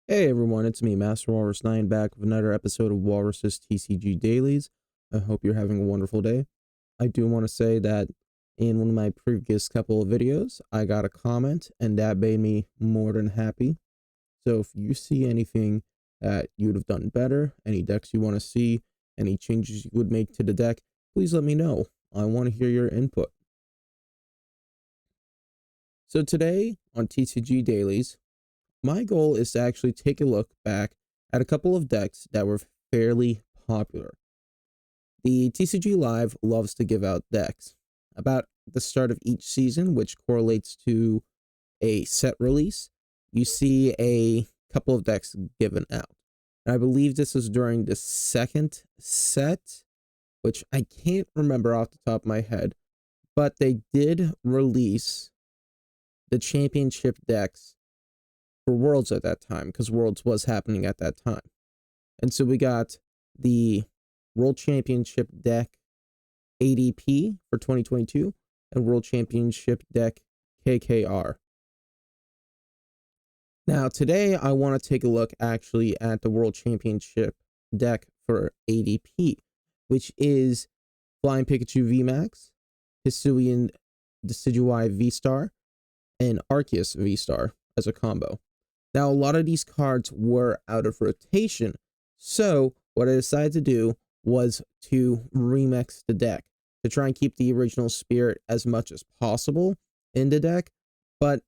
Hey everyone, it's me, Master Walrus 9, back with another episode of Walrus's TCG Dailies. I hope you're having a wonderful day. I do want to say that in one of my previous couple of videos, I got a comment, and that made me more than happy. So if you see anything that you would have done better, any decks you want to see, any changes you would make to the deck, please let me know. I want to hear your input. So today on TCG Dailies, my goal is to actually take a look back at a couple of decks that were fairly popular. The TCG Live loves to give out decks about the start of each season, which correlates to a set release. You see a couple of decks given out. And I believe this was during the second set, which I can't remember off the top of my head, but they did release the championship decks for Worlds at that time, because Worlds was happening at that time. And so we got the World Championship deck ADP for 2022 and World Championship deck KKR. Now today I want to take a look actually at the World Championship deck for ADP, which is Flying Pikachu VMax, Hisuian Decidueye VStar, and Arceus VStar as a combo. Now, a lot of these cards were out of rotation, so what I decided to do was to remix the deck to try and keep the original spirit as much as possible in the deck, but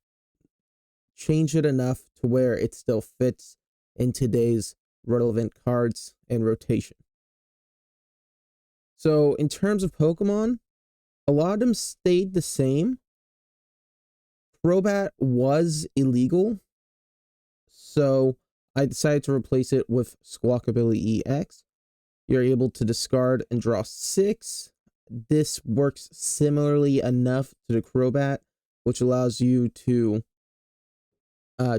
change it enough to where it still fits in today's relevant cards and rotation. So, in terms of Pokemon, a lot of them stayed the same. Crobat was illegal, so I decided to replace it with Squawkabilly EX. You're able to discard and draw 6. This works similarly enough to the Crobat, which allows you to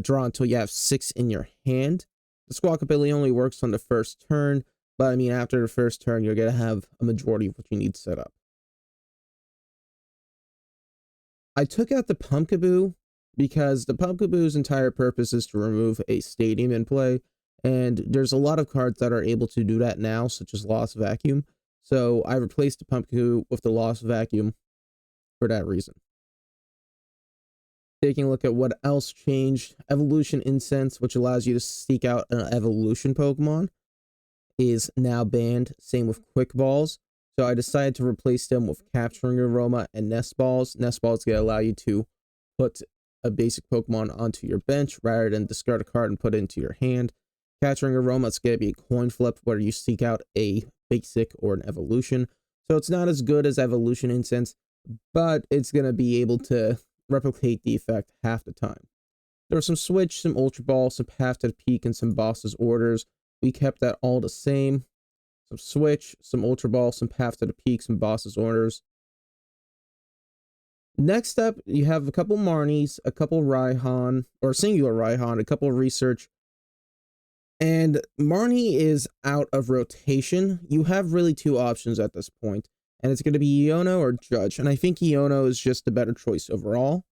draw until you have 6 in your hand. The Squawkabilly only works on the first turn, but I mean, after the first turn, you're going to have a majority of what you need set up. I took out the Pumpkaboo because the Pumpkaboo's entire purpose is to remove a stadium in play, and there's a lot of cards that are able to do that now, such as Lost Vacuum. So I replaced the Pumpkaboo with the Lost Vacuum for that reason. Taking a look at what else changed, Evolution Incense, which allows you to seek out an evolution Pokemon, is now banned. Same with Quick Balls. So I decided to replace them with Capturing Aroma and Nest Balls. Nest Balls going to allow you to put a basic Pokemon onto your bench rather than discard a card and put it into your hand. Capturing Aroma is going to be a coin flip where you seek out a basic or an evolution. So it's not as good as Evolution Incense, but it's going to be able to replicate the effect half the time. There was some Switch, some Ultra Ball, some Path to the Peak, and some Boss's Orders. We kept that all the same. Some Switch, some Ultra Ball, some Path to the Peak, some Boss's Orders. Next up, you have a couple Marnies, a couple Raihan, or singular Raihan, a couple Research. And Marnie is out of rotation. You have really two options at this point, and it's going to be Iono or Judge. And I think Iono is just the better choice overall,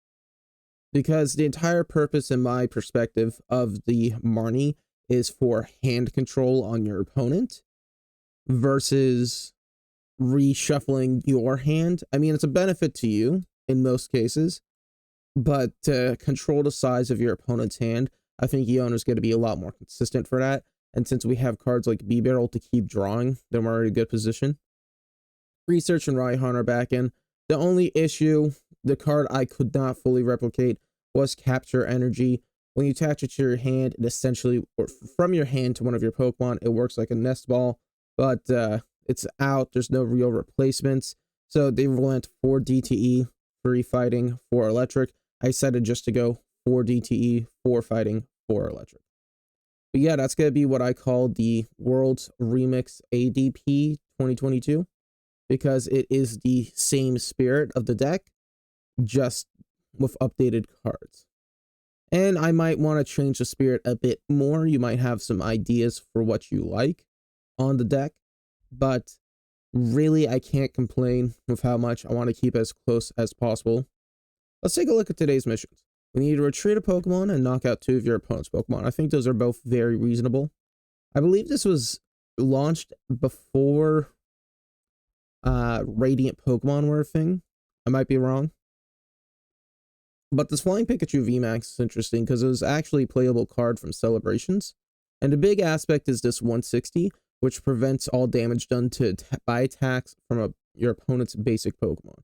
because the entire purpose, in my perspective, of the Marnie is for hand control on your opponent versus reshuffling your hand. I mean, it's a benefit to you in most cases, but to control the size of your opponent's hand, I think Iono is going to be a lot more consistent for that. And since we have cards like B-Barrel to keep drawing, then we're in a good position. Research and Raihan are back in. The only issue, the card I could not fully replicate, was Capture Energy. When you attach it to your hand, it essentially, or from your hand to one of your Pokemon, it works like a nest ball, but it's out. There's no real replacements. So they went 4 DTE, 3 fighting, 4 electric. I decided just to go 4 DTE, 4 fighting, 4 electric. But yeah, that's going to be what I call the World's Remix ADP 2022, because it is the same spirit of the deck, just with updated cards. And I might want to change the spirit a bit more. You might have some ideas for what you like on the deck, but really I can't complain with how much I want to keep as close as possible. Let's take a look at today's missions. We need to retreat a Pokemon and knock out 2 of your opponent's Pokemon. I think those are both very reasonable. I believe this was launched before Radiant Pokemon were a thing. I might be wrong. But this Flying Pikachu VMax is interesting because it was actually a playable card from Celebrations. And the big aspect is this 160, which prevents all damage done by attacks from your opponent's basic Pokemon.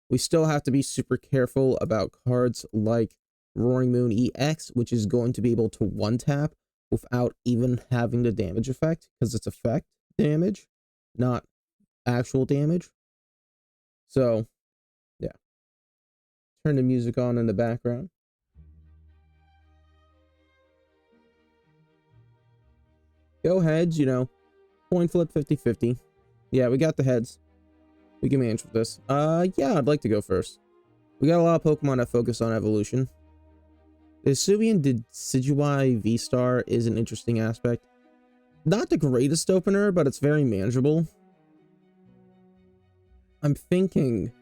We still have to be super careful about cards like Roaring Moon EX, which is going to be able to one-tap without even having the damage effect, because it's effect damage, not actual damage. So, yeah. Turn the music on in the background. Go heads, you know. Coin flip 50-50. Yeah, we got the heads. We can manage with this. Yeah, I'd like to go first. We got a lot of Pokemon that focus on evolution. The Hisuian Decidueye VStar is an interesting aspect. Not the greatest opener, but it's very manageable. I'm thinking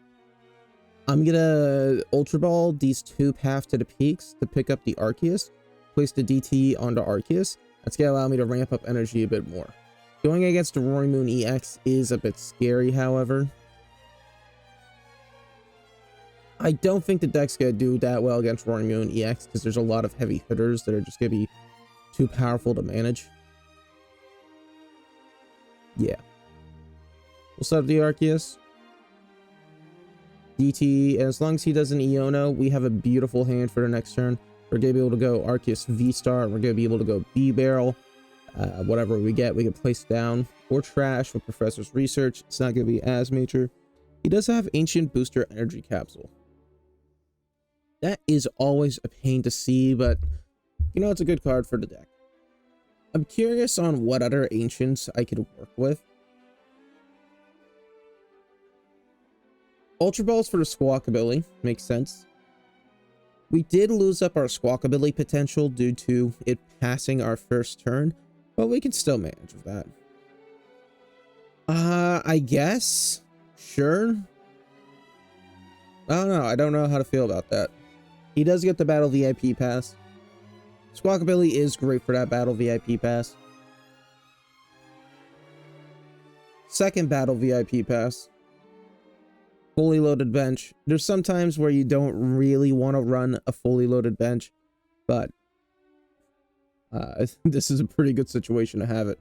I'm gonna Ultra Ball these 2 paths to the peaks to pick up the Arceus, place the DT onto Arceus. That's gonna allow me to ramp up energy a bit more. Going against the Roaring Moon EX is a bit scary, however. I don't think the deck's gonna do that well against Roaring Moon EX because there's a lot of heavy hitters that are just gonna be too powerful to manage. Yeah. We'll set up the Arceus. DT, and as long as he does an Iono, we have a beautiful hand for the next turn. We're gonna be able to go Arceus V-Star, and we're gonna be able to go B-Barrel. Whatever we get, we can place down or trash with Professor's Research. It's not gonna be as major. He does have Ancient Booster Energy Capsule. That is always a pain to see, but you know, it's a good card for the deck. I'm curious on what other Ancients I could work with. Ultra Balls for the Squawkabilly makes sense. We did lose up our Squawkabilly potential due to it passing our first turn, but we can still manage with that. I guess. Sure. I don't know. I don't know how to feel about that. He does get the Battle VIP pass. Squawkabilly is great for that Battle VIP pass. Second Battle VIP pass. Fully loaded bench. There's some times where you don't really want to run a fully loaded bench, but this is a pretty good situation to have it.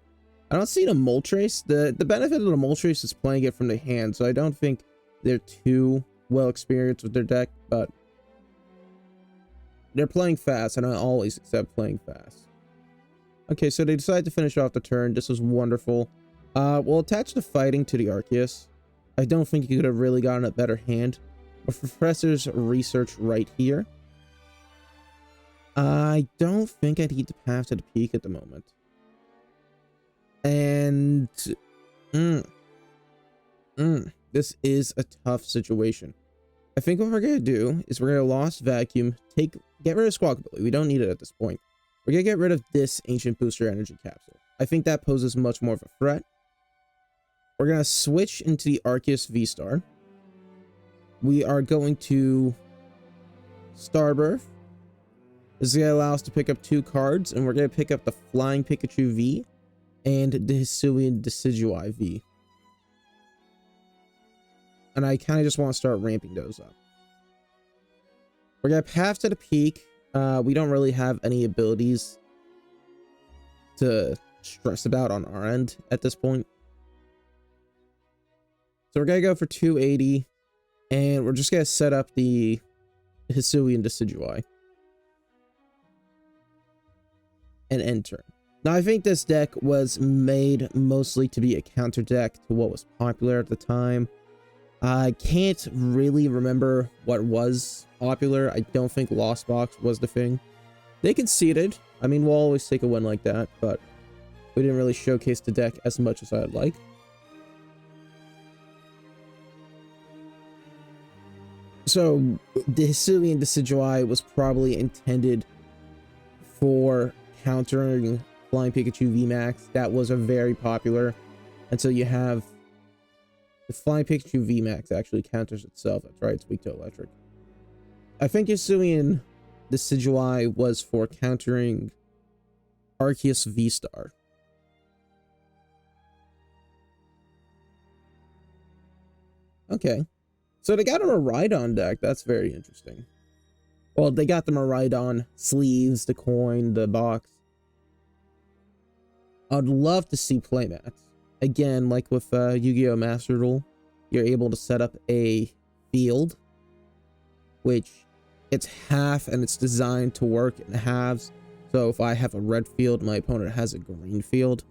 I don't see the Moltres. The benefit of the Moltres is playing it from the hand, so I don't think they're too well experienced with their deck, but they're playing fast, and I always accept playing fast. Okay, so they decided to finish off the turn. This was wonderful. We'll attach the fighting to the Arceus. I don't think you could have really gotten a better hand. With Professor's Research right here. I don't think I'd need to path to the peak at the moment. And this is a tough situation. I think what we're gonna do is we're gonna Lost Vacuum, get rid of Squawkabilly. We don't need it at this point. We're gonna get rid of this Ancient Booster Energy Capsule. I think that poses much more of a threat. We're gonna switch into the Arceus V-Star. We are going to Starbirth. This is gonna allow us to pick up 2 cards, and we're gonna pick up the Flying Pikachu V and the Hisuian Decidueye V. And I kind of just want to start ramping those up. We're gonna path to the peak. We don't really have any abilities to stress about on our end at this point. So we're gonna go for 280, and we're just gonna set up the Hisuian Decidueye. And end turn. Now, I think this deck was made mostly to be a counter deck to what was popular at the time. I can't really remember what was popular. I don't think Lost Box was the thing. They conceded. I mean, we'll always take a win like that, but we didn't really showcase the deck as much as I'd like. So, the Hisuian Decidueye was probably intended for countering Flying Pikachu VMax. That was a very popular. And so you have the Flying Pikachu VMax actually counters itself. That's right, it's weak to electric. I think Hisuian Decidueye was for countering Arceus VStar. Okay. So they got a Miraidon deck. That's very interesting. Well, they got the Miraidon sleeves, the coin, the box. I'd love to see playmats. Again, like with Yu-Gi-Oh! Master Duel, you're able to set up a field, which it's half and it's designed to work in halves. So if I have a red field, my opponent has a green field,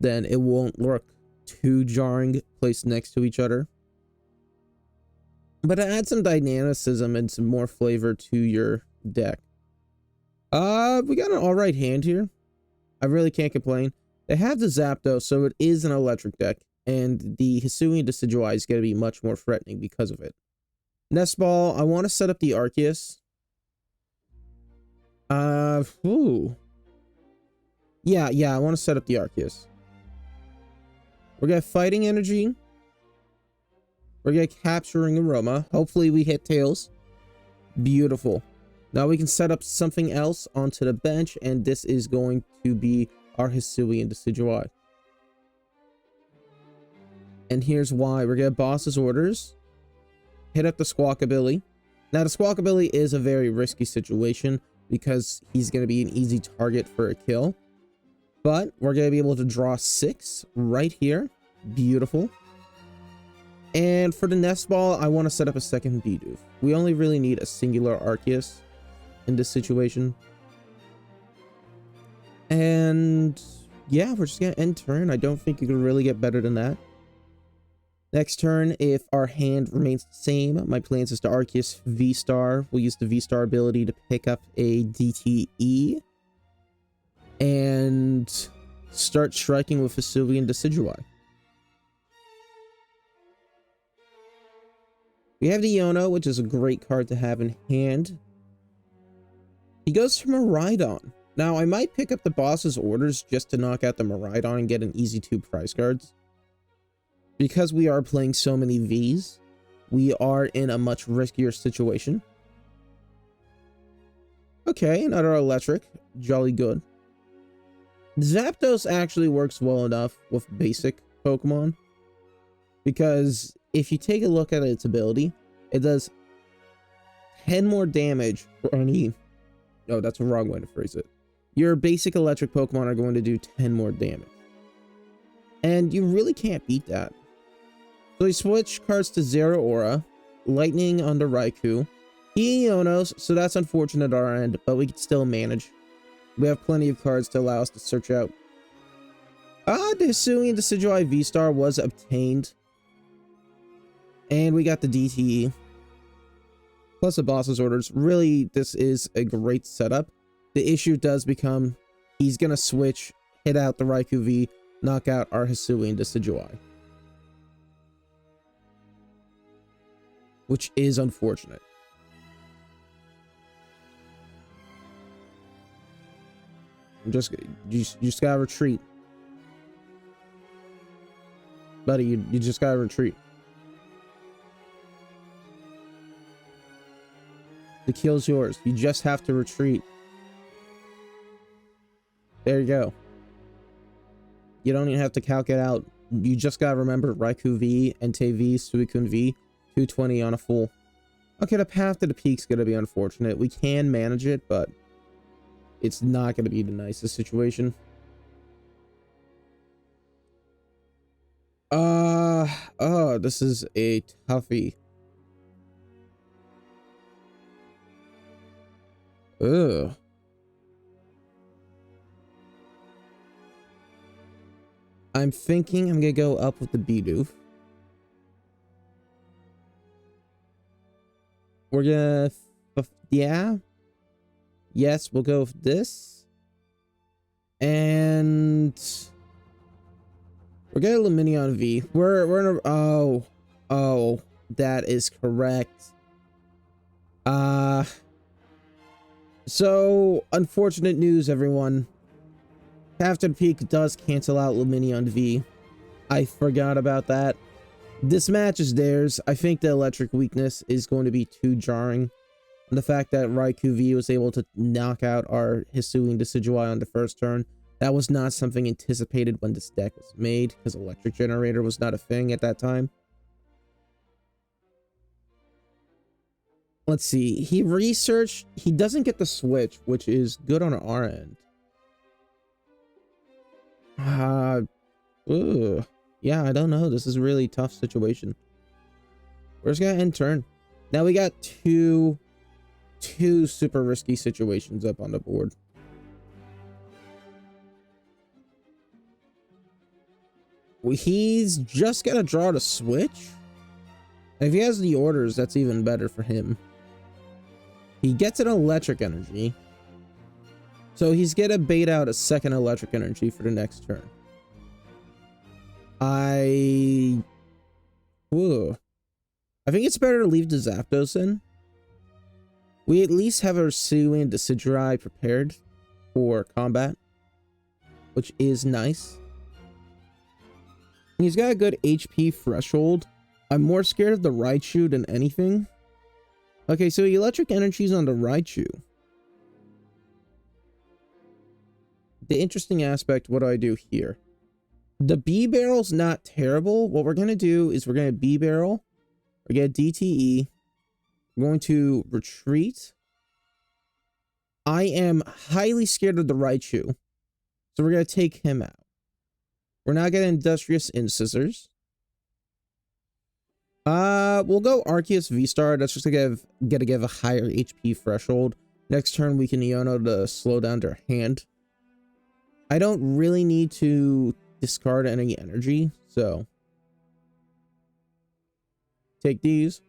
then it won't look too jarring placed next to each other. But it adds some dynamicism and some more flavor to your deck. We got an alright hand here. I really can't complain. They have the Zapdos, so it is an electric deck, and the Hisuian Decidueye is going to be much more threatening because of it. Nest Ball, I want to set up the Arceus. Yeah, I want to set up the Arceus. We're going to Fighting Energy. We're going to Capturing Aroma. Hopefully we hit Tails. Beautiful. Now we can set up something else onto the bench, and this is going to be our Hisuian Decidueye. And here's why. We're going to Boss's Orders. Hit up the Squawkabilly. Now the Squawkabilly is a very risky situation because he's going to be an easy target for a kill. But we're going to be able to draw 6 right here. Beautiful. And for the Nest Ball, I want to set up a second Bidoof. We only really need a singular Arceus in this situation. And yeah, we're just going to end turn. I don't think you can really get better than that. Next turn, if our hand remains the same, my plans is to Arceus VStar. We'll use the VStar ability to pick up a DTE and start striking with Hisuian Decidueye. We have the Iono, which is a great card to have in hand. He goes for Miraidon. Now, I might pick up the Boss's Orders just to knock out the Miraidon and get an easy 2 prize cards. Because we are playing so many Vs, we are in a much riskier situation. Okay, another electric. Jolly good. Zapdos actually works well enough with basic Pokemon. Because if you take a look at its ability, it does 10 more damage for any... No, that's a wrong way to phrase it. Your basic electric Pokemon are going to do 10 more damage. And you really can't beat that. So we switch cards to Zeraora, Lightning on the Raikou. He Ionos, so that's unfortunate at our end, but we can still manage. We have plenty of cards to allow us to search out. The Hisuian Decidueye V-Star was obtained. And we got the DTE. Plus the Boss's Orders. Really, this is a great setup. The issue does become, he's going to switch, hit out the Raikou V, knock out our Hisuian Decidueye. Which is unfortunate. You just gotta retreat. Buddy, you just gotta retreat. The kill's yours. You just have to retreat. There you go. You don't even have to calc it out. You just gotta remember Raikou V, Entei V, Suicune V, 220 on a full. Okay, the path to the peak's gonna be unfortunate. We can manage it, but it's not gonna be the nicest situation. Oh, this is a toughie. Ugh. I'm thinking I'm gonna go up with the Bidoof. We're gonna, yeah. Yes, we'll go with this. And we're gonna Lumineon V. We're in a, oh, that is correct. So unfortunate news, everyone. After the peak does cancel out Lumineon V. I forgot about that. This match is theirs. I think the electric weakness is going to be too jarring. The fact that Raikou V was able to knock out our Hisuian Decidueye on the first turn, that was not something anticipated when this deck was made, because Electric Generator was not a thing at that time. Let's see. He researched. He doesn't get the switch, which is good on our end. Yeah, I don't know. This is a really tough situation. We're just gonna end turn. Now we got two super risky situations up on the board. He's just gonna draw the switch. And if he has the orders, that's even better for him. He gets an electric energy. So he's gonna bait out a second electric energy for the next turn. I think it's better to leave the Zapdos in. We at least have our Hisuian Decidueye prepared for combat, which is nice. He's got a good HP threshold. I'm more scared of the Raichu than anything. Okay, so electric energy's on the Raichu. The interesting aspect, what do I do here? The B barrel's not terrible. What we're gonna do is we're gonna B barrel. We're gonna DTE. We're going to retreat. I am highly scared of the Raichu, so we're gonna take him out. We're not gonna Industrious Incisors. We'll go Arceus VStar. That's just to give a higher HP threshold. Next turn we can Iono to slow down their hand. I don't really need to discard any energy, so take these.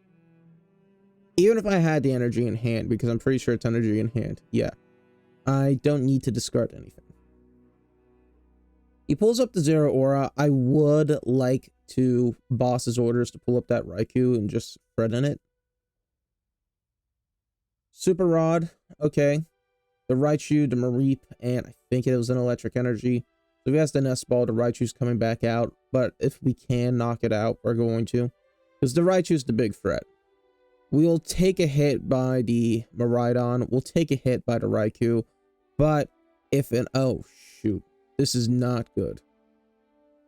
Even if I had the energy in hand, because I'm pretty sure it's energy in hand, yeah, I don't need to discard anything. He pulls up the Zero Aura. I would like to boss's orders to pull up that Raikou and just thread in it. Super Rod, okay. The Raichu, the Mareep, and I think it was an electric energy. So if he has the Nest Ball, the Raichu's coming back out. But if we can knock it out, we're going to. Because the Raichu's the big threat. We'll take a hit by the Miraidon. We'll take a hit by the Raikou. But if an... oh, shoot. This is not good.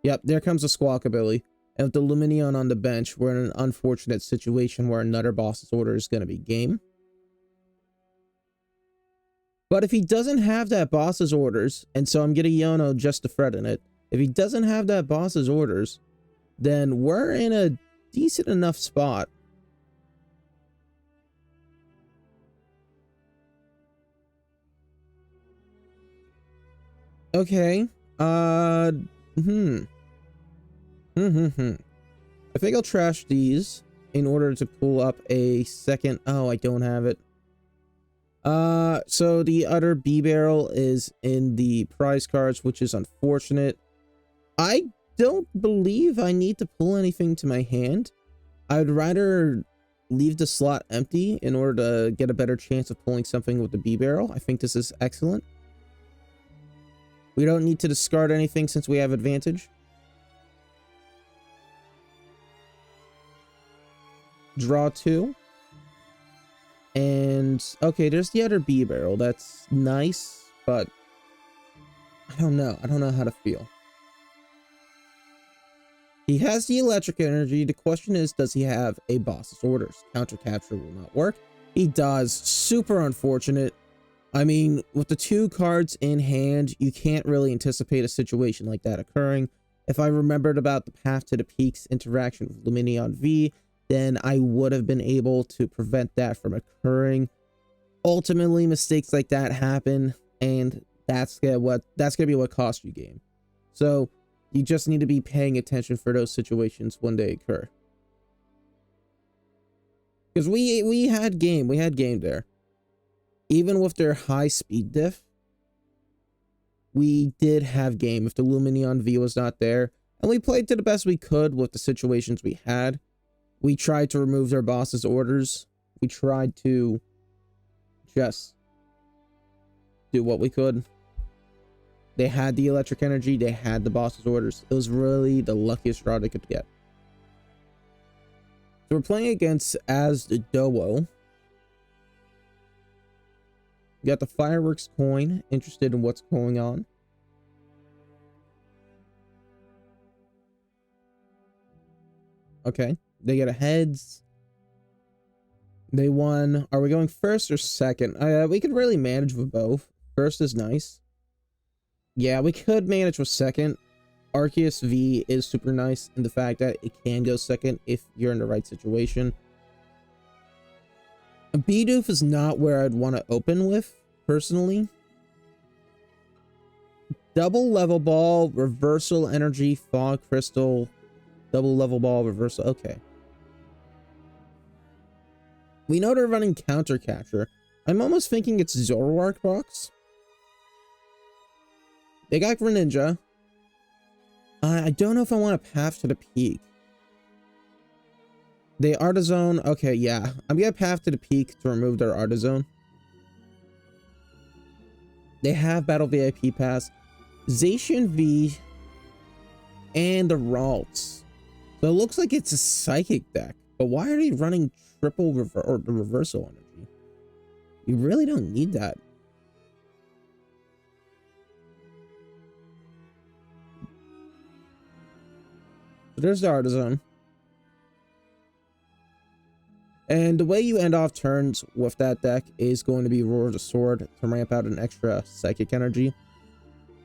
Yep, there comes the Squawkabilly. And with the Lumineon on the bench, we're in an unfortunate situation where another boss's order is going to be game. But if he doesn't have that boss's orders, and so I'm getting Iono just to thread in it. If he doesn't have that boss's orders, then we're in a decent enough spot. Okay. I think I'll trash these in order to pull up a second. Oh, I don't have it. So the other B barrel is in the prize cards, which is unfortunate. I don't believe I need to pull anything to my hand. I'd rather leave the slot empty in order to get a better chance of pulling something with the B barrel. I think this is excellent. We don't need to discard anything since we have advantage. Draw 2. And, okay, there's the other B barrel. That's nice, but I don't know. I don't know how to feel. He has the electric energy. The question is, does he have a boss's orders? Counter capture will not work. He does. Super unfortunate. I mean, with the 2 cards in hand, you can't really anticipate a situation like that occurring. If I remembered about the Path to the Peaks interaction with Lumineon V, then I would have been able to prevent that from occurring. Ultimately, mistakes like that happen, and that's gonna be what cost you game. So you just need to be paying attention for those situations when they occur. Because we had game there. Even with their high speed diff, we did have game if the Lumineon V was not there. And we played to the best we could with the situations we had. We tried to remove their boss's orders. We tried to just do what we could. They had the electric energy. They had the boss's orders. It was really the luckiest draw they could get. So we're playing against as the Dowo. You got the fireworks coin. Interested in what's going on. Okay. They get a heads. They won. Are we going first or second? We could really manage with both. First is nice. Yeah, we could manage with second. Arceus V is super nice in the fact that it can go second if you're in the right situation. Bidoof is not where I'd want to open with, personally. Double level ball, reversal energy, fog crystal, double level ball, reversal. Okay. We know they're running counter catcher. I'm almost thinking it's Zoroark box. They got Greninja. I don't know if I want a Path to the Peak. They Artizone. Okay, yeah. I'm gonna Path to the Peak to remove their Artizone. They have Battle VIP Pass, Zacian V, and the Ralts. So it looks like it's a Psychic deck. But why are they running triple reversal energy? You really don't need that. So there's the Artizone. And the way you end off turns with that deck is going to be Roar of the Sword to ramp out an extra Psychic energy.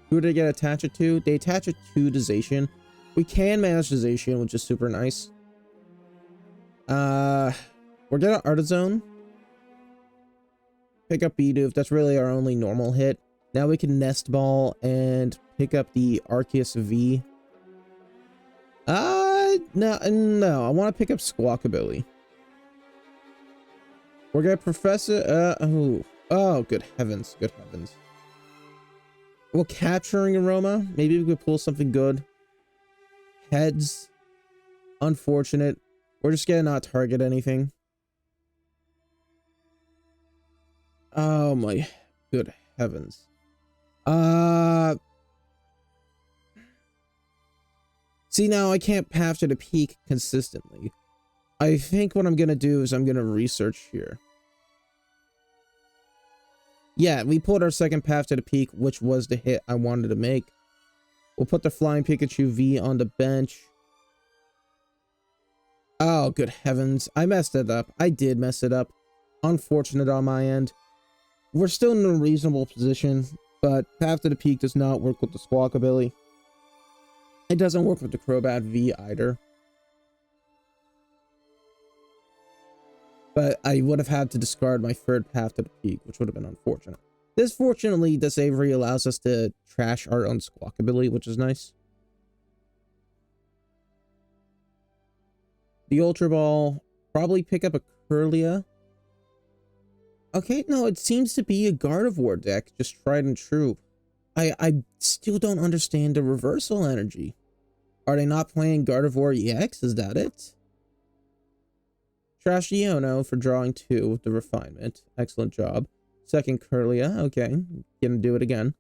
Who do they get attached to? They attach it to the Zacian. We can manage the Zacian, which is super nice. We're gonna Artizone. Pick up Bidoof. That's really our only normal hit. Now we can Nest Ball and pick up the Arceus V. No. I want to pick up Squawkabilly. We're gonna Professor. Oh, good heavens, good heavens. Well, Capturing Aroma. Maybe we could pull something good. Heads. Unfortunate. We're just gonna not target anything. Oh my good heavens. See, now I can't Path to the Peak consistently. I think what I'm gonna do is I'm gonna research here. Yeah, we pulled our second Path to the Peak, which was the hit I wanted to make. We'll put the Flying Pikachu V on the bench. Oh, good heavens. I messed it up. I did mess it up. Unfortunate on my end. We're still in a reasonable position, but Path to the Peak does not work with the Squawkabilly. It doesn't work with the Crobat V either. But I would have had to discard my third Path to the Peak, which would have been unfortunate. This, fortunately, this Avery allows us to trash our own Squawkabilly, which is nice. The Ultra Ball, probably pick up a Curlia. Okay, no, it seems to be a Gardevoir deck, just tried and true. I still don't understand the reversal energy. Are they not playing Gardevoir EX? Is that it? Trash Iono for drawing 2 with the refinement. Excellent job. Second Curlia. Okay, gonna do it again.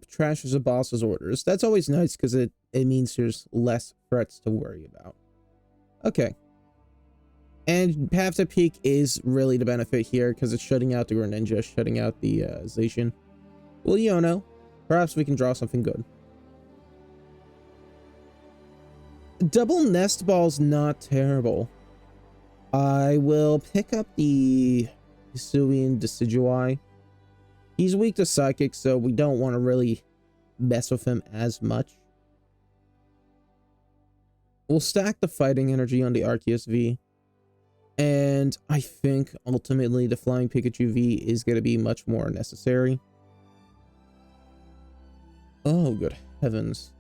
Trash is a boss's orders. That's always nice because it means there's less threats to worry about. Okay. And Path to Peak is really the benefit here because it's shutting out the Greninja, shutting out the Zacian. Well, you don't know. Perhaps we can draw something good. Double Nest Ball's not terrible. I will pick up the Hisuian Decidueye. He's weak to Psychic, so we don't want to really mess with him as much. We'll stack the Fighting Energy on the Arceus V. And I think, ultimately, the Flying Pikachu V is going to be much more necessary. Oh, good heavens.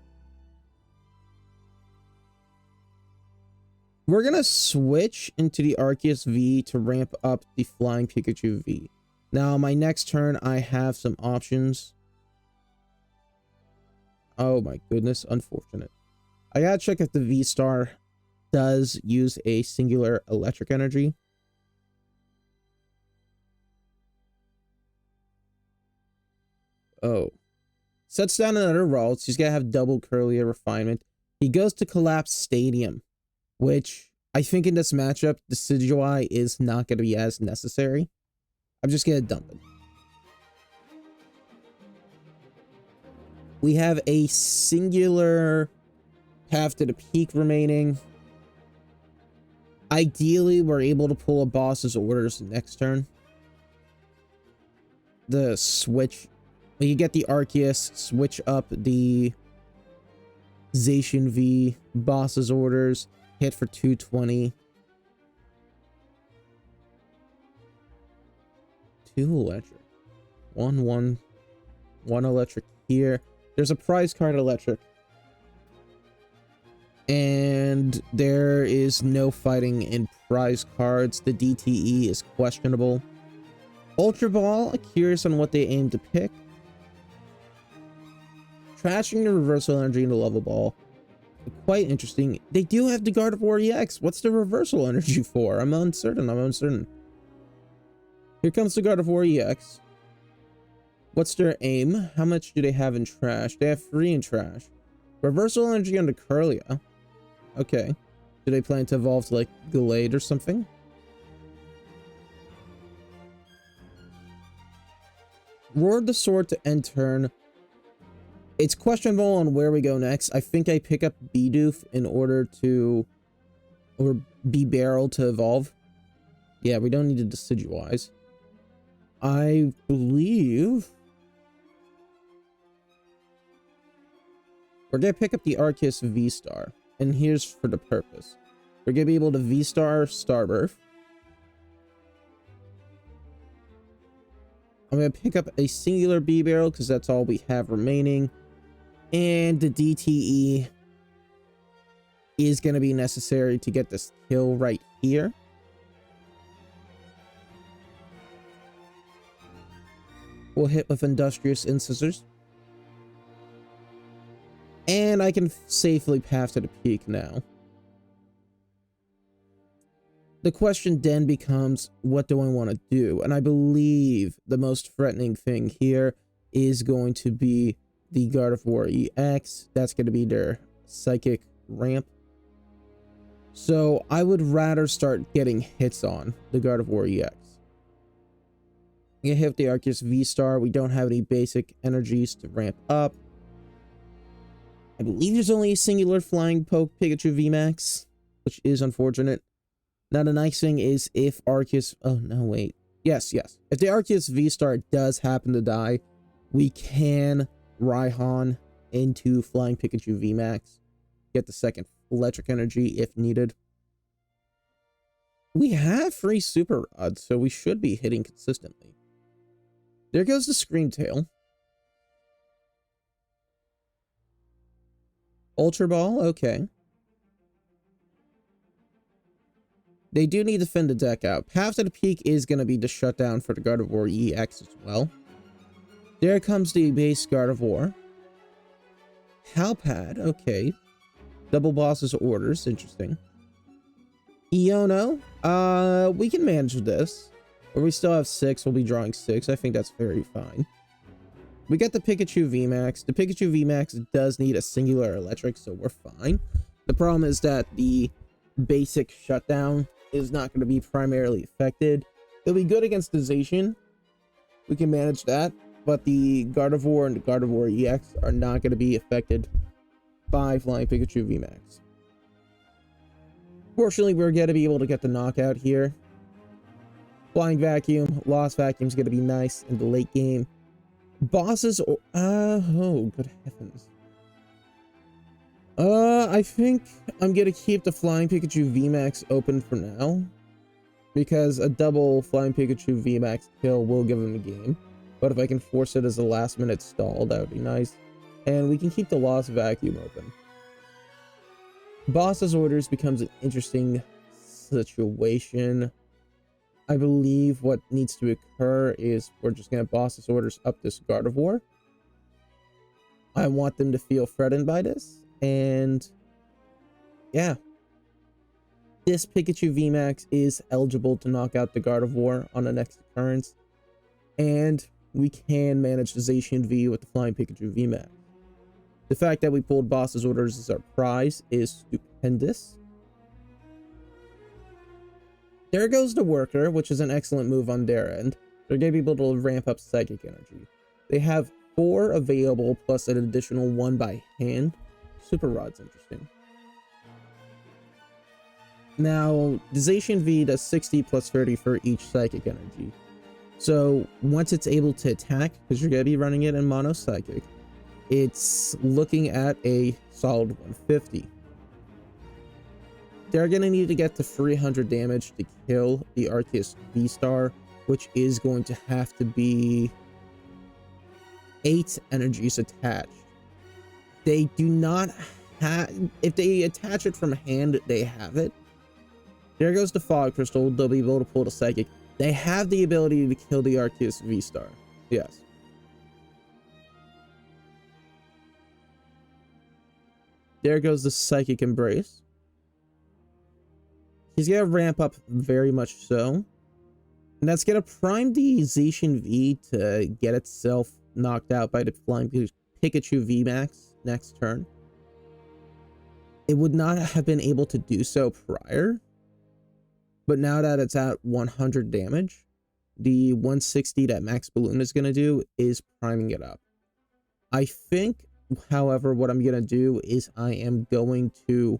We're going to switch into the Arceus V to ramp up the Flying Pikachu V. Now, my next turn, I have some options. Oh my goodness, unfortunate. I gotta check if the VStar does use a singular electric energy. Oh. Sets down another Ralts. He's gonna have double Curlia refinement. He goes to Collapse Stadium, which I think in this matchup, Decidueye is not going to be as necessary. I'm just going to dump it. We have a singular path to the peak remaining. Ideally, we're able to pull a boss's orders next turn. The switch. You get the Arceus, switch up the Zacian V, boss's orders, hit for 220. 2 electric. 1 electric here. There's a prize card electric. And there is no fighting in prize cards. The DTE is questionable. Ultra Ball, curious on what they aim to pick. Trashing the reversal energy into Level Ball. Quite interesting. They do have the Gardevoir EX. What's the reversal energy for? I'm uncertain. Here comes the Gardevoir EX. What's their aim? How much do they have in trash? They have 3 in trash. Reversal energy onto Curlia. Okay. Do they plan to evolve to like Glade or something? Roar the Sword to end turn. It's questionable on where we go next. I think I pick up Bidoof in order to... or B-Barrel to evolve. Yeah, we don't need to Decidueyes. I believe... we're going to pick up the Arceus VStar. And here's for the purpose. We're going to be able to VStar Starbirth. I'm going to pick up a singular B-Barrel because that's all we have remaining. And the DTE is going to be necessary to get this kill right here. We'll hit with Industrious Incisors. And I can safely path to the peak now. The question then becomes, what do I want to do? And I believe the most threatening thing here is going to be the Gardevoir EX. That's going to be their psychic ramp. So I would rather start getting hits on the Gardevoir EX. You hit the Arceus V-Star. We don't have any basic energies to ramp up. I believe there's only a singular flying poke Pikachu VMax, which is unfortunate. Now the nice thing is if Arceus... oh, no, wait. Yes. If the Arceus V-Star does happen to die, we can Raihan into flying Pikachu VMax. Get the second electric energy if needed. We have free Super Rod, so we should be hitting consistently. There goes the Screamtail. Ultra Ball, okay. They do need to thin the deck out. Path to the Peak is going to be the shutdown for the Gardevoir EX as well. There comes the base Gardevoir. Halpad, okay. Double Boss's Orders, interesting. Iono, we can manage this. But we still have 6, we'll be drawing 6. I think that's very fine. We got the Pikachu VMax. The Pikachu VMax does need a singular electric, so we're fine. The problem is that the basic shutdown is not going to be primarily affected. It'll be good against the Zacian. We can manage that. But the Gardevoir and the Gardevoir EX are not going to be affected by flying Pikachu VMax. Fortunately, we're going to be able to get the knockout here. Flying Vacuum, Lost Vacuum is going to be nice in the late game. Bosses, oh, good heavens. I think I'm going to keep the Flying Pikachu VMAX open for now. Because a double Flying Pikachu VMAX kill will give him the game. But if I can force it as a last minute stall, that would be nice. And we can keep the Lost Vacuum open. Boss's Orders becomes an interesting situation. I believe what needs to occur is we're just going to Boss's Orders up this Gardevoir. I want them to feel threatened by this. And yeah. This Pikachu VMAX is eligible to knock out the Gardevoir on the next occurrence. And we can manage the Zacian V with the Flying Pikachu VMAX. The fact that we pulled Boss's Orders as our prize is stupendous. There goes the Worker, which is an excellent move on their end. They're going to be able to ramp up Psychic Energy. They have 4 available plus an additional 1 by hand. Super Rod's interesting. Now, Zacian V does 60 plus 30 for each Psychic Energy. So once it's able to attack, because you're going to be running it in Mono Psychic, it's looking at a solid 150. They're going to need to get to 300 damage to kill the Arceus VStar, which is going to have to be 8 energies attached. They do not have... If they attach it from hand, they have it. There goes the Fog Crystal. They'll be able to pull the Psychic. They have the ability to kill the Arceus VStar. Yes. There goes the Psychic Embrace. He's going to ramp up very much so. And that's going to prime the Zacian V to get itself knocked out by the Flying Pikachu VMax next turn. It would not have been able to do so prior. But now that it's at 100 damage, the 160 that Max Balloon is going to do is priming it up. I think, however, what I'm going to do is I am going to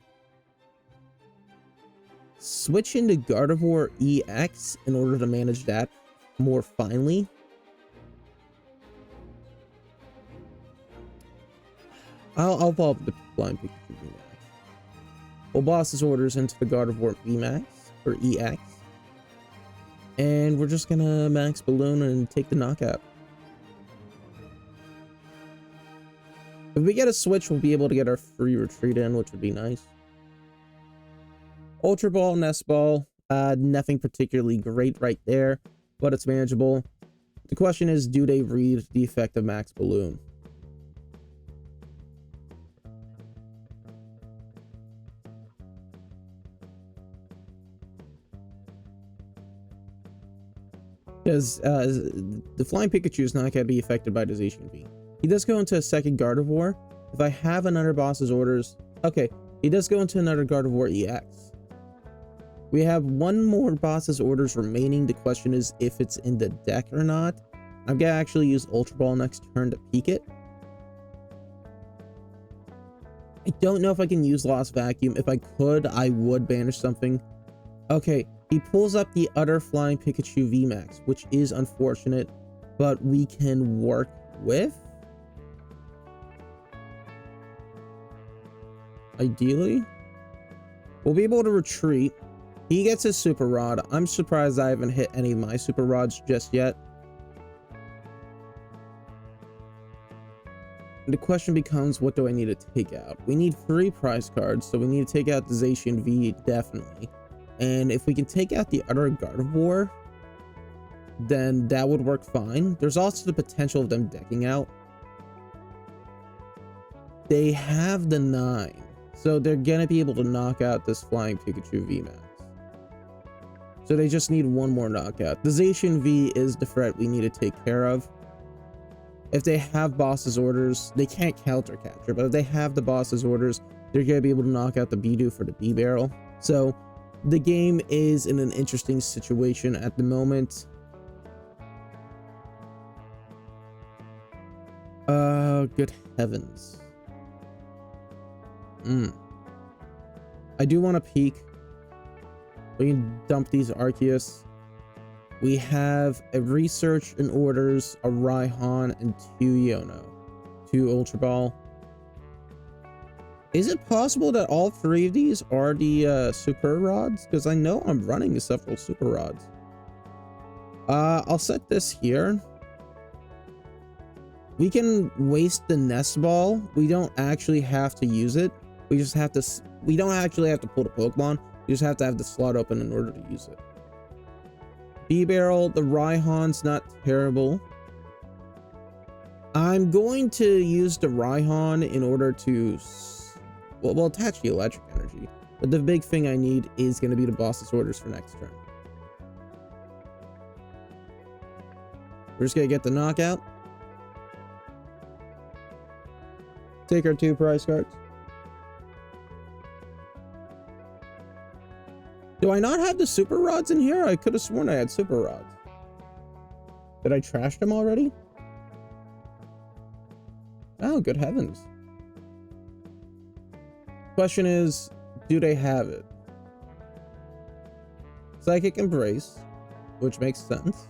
switch into Gardevoir EX in order to manage that more finely. I'll evolve the Flying Pikachu VMax. We'll boss's orders into the Gardevoir VMax or EX. And we're just gonna Max Balloon and take the knockout. If we get a switch, we'll be able to get our free retreat in, which would be nice. Ultra Ball, Nest Ball, nothing particularly great right there, but it's manageable. The question is, do they read the effect of Max Balloon? Because the Flying Pikachu is not going to be affected by the Zacian V. He does go into a second Gardevoir. If I have another boss's orders... Okay, he does go into another Gardevoir EX. We have one more boss's orders remaining. The question is if it's in the deck or not. I'm going to actually use Ultra Ball next turn to peek it. I don't know if I can use Lost Vacuum. If I could, I would banish something. Okay, he pulls up the other Flying Pikachu VMax, which is unfortunate, but we can work with. Ideally, we'll be able to retreat. He gets his Super Rod. I'm surprised I haven't hit any of my Super Rods just yet. The question becomes, what do I need to take out? We need 3 prize cards, so we need to take out the Zacian V, definitely. And if we can take out the other Gardevoir, then that would work fine. There's also the potential of them decking out. They have the 9, so they're gonna be able to knock out this Flying Pikachu VMax. So they just need one more knockout. The Zacian V is the threat we need to take care of. If they have boss's orders, they can't counter capture, but if they have the boss's orders, they're gonna be able to knock out the Bidoof for the B-Barrel. So the game is in an interesting situation at the moment. Good heavens. I do want to peek. We can dump these Arceus. We have a Research and Orders, a Raihan, and 2 Yono. 2 Ultra Ball. Is it possible that all 3 of these are the Super Rods? Because I know I'm running several Super Rods. I'll set this here. We can waste the Nest Ball. We don't actually have to use it. We just have to... We don't actually have to pull the Pokemon. We just have to have the slot open in order to use it. B-Barrel, the Raihan's not terrible. I'm going to use the Raihan in order to... Well, we'll attach the Electric Energy. But the big thing I need is going to be the boss's orders for next turn. We're just going to get the knockout. Take our 2 prize cards. Do I not have the super rods in here? I could have sworn I had super rods. Did I trash them already? Oh, good heavens. Question is, do they have it? Psychic Embrace, which makes sense.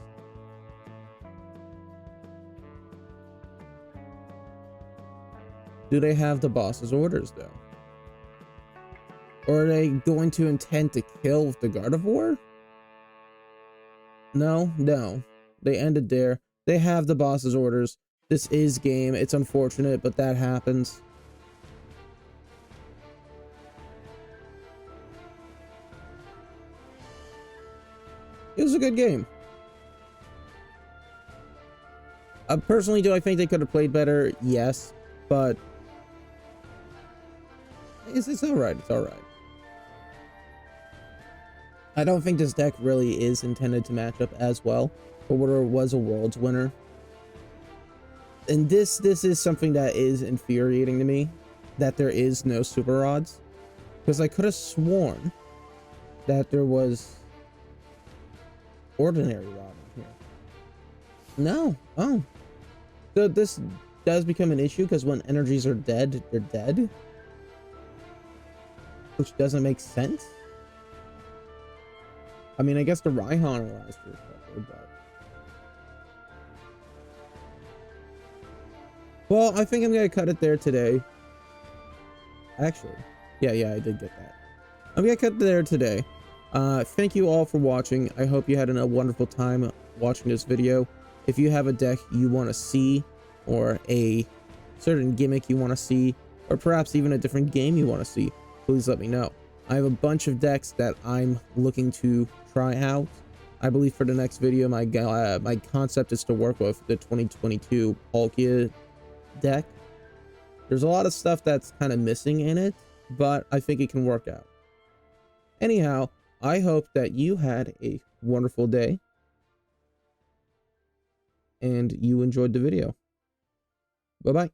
Do they have the boss's orders, though? Or are they going to intend to kill the Gardevoir? No, no. They ended there. They have the boss's orders. This is game. It's unfortunate, but that happens. It was a good game. Personally, do I think they could have played better? Yes, but it's all right. It's all right. I don't think this deck really is intended to match up as well, but Water was a Worlds winner. And this is something that is infuriating to me, that there is no super rods, because I could have sworn that there was ordinary rod in here. No. Oh. So this does become an issue because when energies are dead, they're dead. Which doesn't make sense. I mean, I guess the Raihan allows for recovery, but... Well, I think I'm going to cut it there today. Actually, yeah, I did get that. I'm going to cut it there today. Thank you all for watching. I hope you had a wonderful time watching this video. If you have a deck you want to see, or a certain gimmick you want to see, or perhaps even a different game you want to see, please let me know. I have a bunch of decks that I'm looking to try out. I believe for the next video, my concept is to work with the 2022 Palkia deck. There's a lot of stuff that's kind of missing in it, but I think it can work out. Anyhow, I hope that you had a wonderful day and you enjoyed the video. Bye-bye.